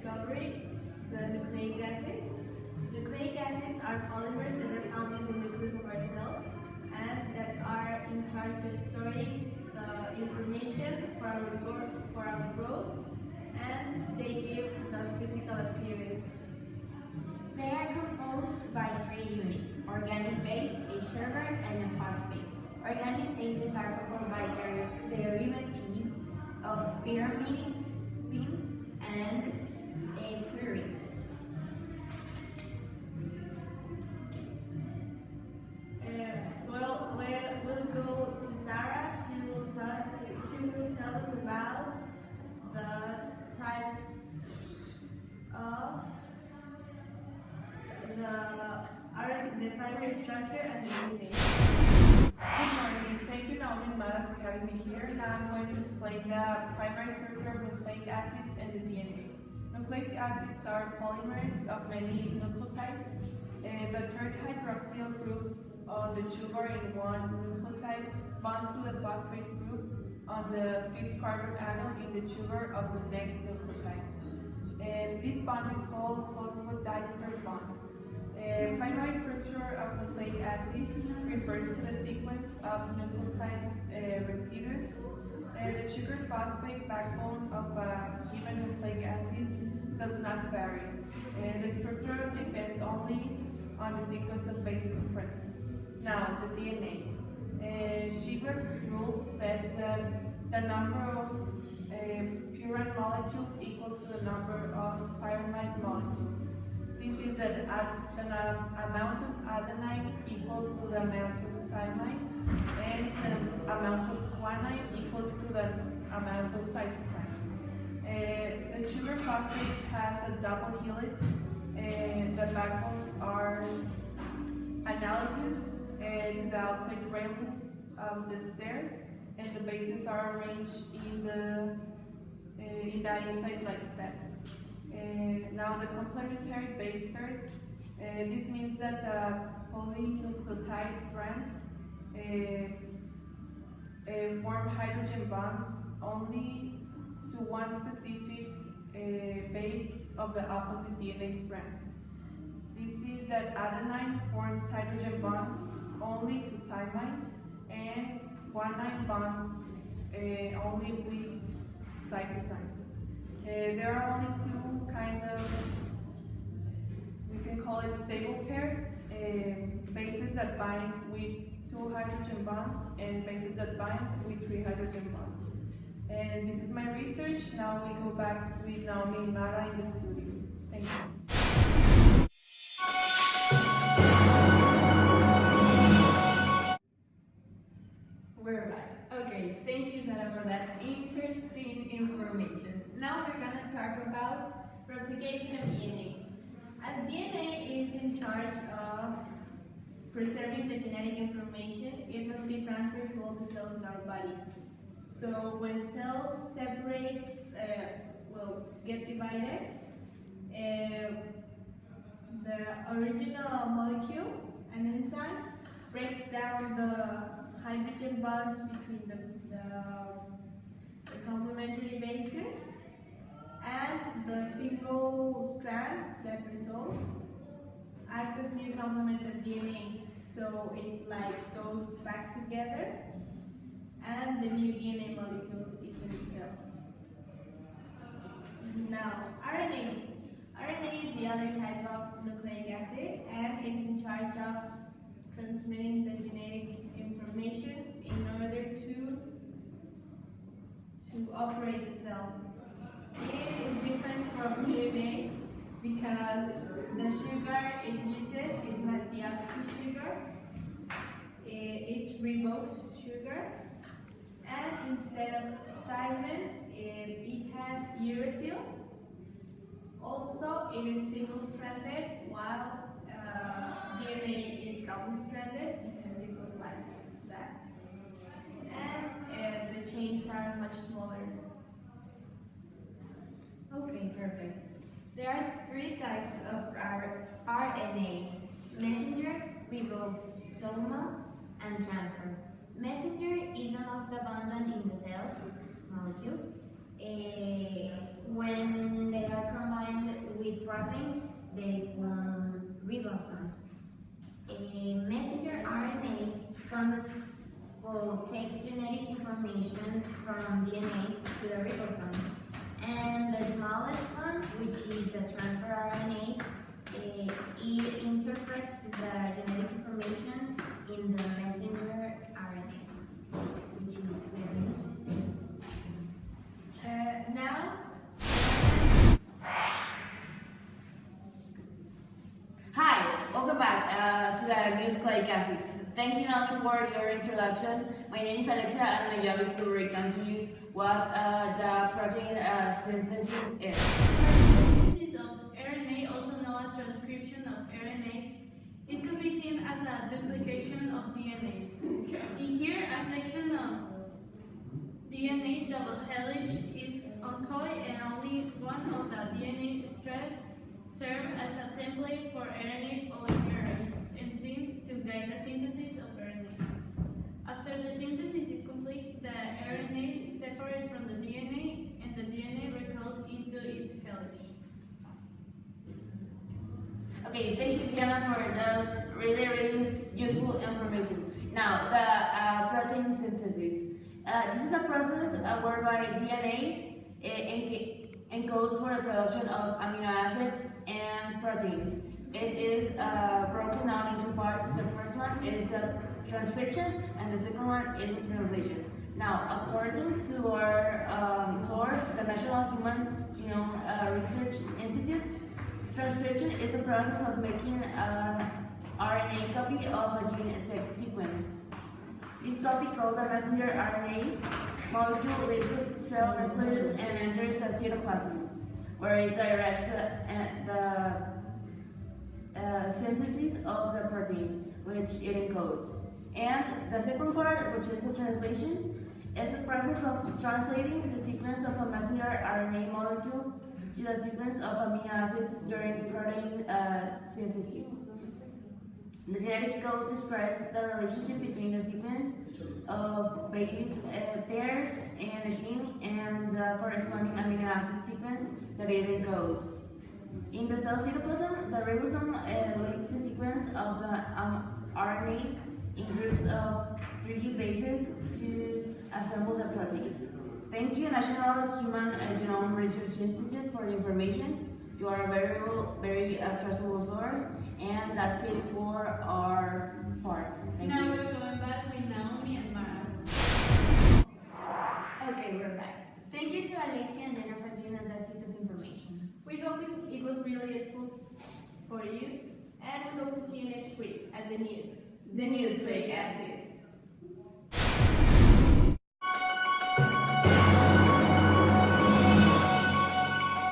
discovery, the nucleic acids. Nucleic acids are polymers that are found in the nucleus of our cells and that are in charge of storing the information for our growth, and they give the physical appearance. They are composed by three units: organic base, a sugar, and a phosphate. Organic bases are composed by their derivatives of pyrimidines and purines. We'll go to Sarah. She will tell us about the type of the primary structure and the DNA. Good morning. Thank you, Naomi and Mara, for having me here. Now I'm going to explain the primary structure of nucleic acids and the DNA. Nucleic acids are polymers of many nucleotides. The third hydroxyl group on the sugar in one nucleotide bonds to the phosphate group on the fifth carbon atom in the sugar of the next nucleotide. And this bond is called phosphodiester bond. Primary structure of nucleic acids refers to the sequence of nucleotides residues. The sugar phosphate backbone of a given nucleic acid does not vary. The structure depends only on the sequence of bases present. Now, the DNA. Shiger's rule says that the number of purine molecules equals to the number of pyrimide molecules. This is that the amount of adenine equals to the amount of thymine, and the amount of guanine equals to the amount of cytosine. The sugar phosphate has a double helix, and the backbones are analogous to the outside railings of the stairs, and the bases are arranged in the inside like steps. Now the complementary base pairs. This means that the polynucleotide strands form hydrogen bonds only to one specific base of the opposite DNA strand. This is that adenine forms hydrogen bonds only to thymine, and guanine bonds only with cytosine. There are only two kind of, we can call it stable pairs, bases that bind with two hydrogen bonds and bases that bind with three hydrogen bonds. And this is my research. Now we go back with Naomi and Mara in the studio. Thank you. We're back. Okay, thank you, Sarah, for that interesting information. Now we're gonna talk about Replication of DNA. As DNA is in charge of preserving the genetic information, it must be transferred to all the cells in our body. So when cells separate, get divided, the original molecule, an enzyme, breaks down the hydrogen bonds between the complementary bases, and the single strands that result act as new complement of DNA. So it like goes back together, and the new DNA molecule is in the cell. Now, RNA. RNA is the other type of nucleic acid, and it is in charge of transmitting the genetic information in order to operate the cell. It is different from DNA because the sugar it uses is not deoxy sugar, it's ribose sugar, and instead of thymine, it has uracil. Also, it is single-stranded, while DNA is double-stranded because it goes like that. And the chains are much smaller. Okay, perfect. There are three types of RNA: messenger, ribosomal, and transfer. Messenger is the most abundant in the cells molecules. When they are combined with proteins, they form ribosomes. A messenger RNA takes genetic information from DNA to the ribosome. And the smallest one, which is the transfer RNA, it interprets the genetic information in the messenger RNA, which is very interesting. Now, Hi, welcome back to the Nucleic Acids. Thank you, Naomi, for your introduction. My name is Alexa, and my job is to recount to you what the protein synthesis is. Synthesis of RNA, also known as transcription of RNA, it could be seen as a duplication of DNA. In here, a section of DNA double helix is uncoiled, and only one of the DNA strands serve as a template for RNA polymerase enzyme to guide the synthesis of RNA. After the synthesis is complete, the RNA separates from the DNA, and the DNA recoils into its helix. Okay, thank you, Diana, for that really useful information. Now, the protein synthesis. This is a process whereby DNA encodes for the production of amino acids and proteins. It is broken down into parts. The first one is the transcription, and the second one is the translation. Now, according to our source, the National Human Genome Research Institute, transcription is the process of making an RNA copy of a gene sequence. This copy, called the messenger RNA molecule, leaves the cell nucleus and enters the cytoplasm, where it directs the synthesis of the protein, which it encodes. And the second part, which is the translation, is the process of translating the sequence of a messenger RNA molecule to a sequence of amino acids during protein synthesis. The genetic code describes the relationship between the sequence of base pairs in a gene and the corresponding amino acid sequence that it encodes. In the cell cytoplasm, the ribosome leads the sequence of the RNA in groups of 3 bases to assemble the protein. Thank you, National Human Genome Research Institute, for the information. You are a very trustable source, and that's it for our part. Thank Now you. we're going back with Naomi and Mara. Okay, we're back. Thank you to Alexia and Jenna for giving us that piece of information. we hope it was really useful for you, and we hope to see you next week at the Nucleic Acids.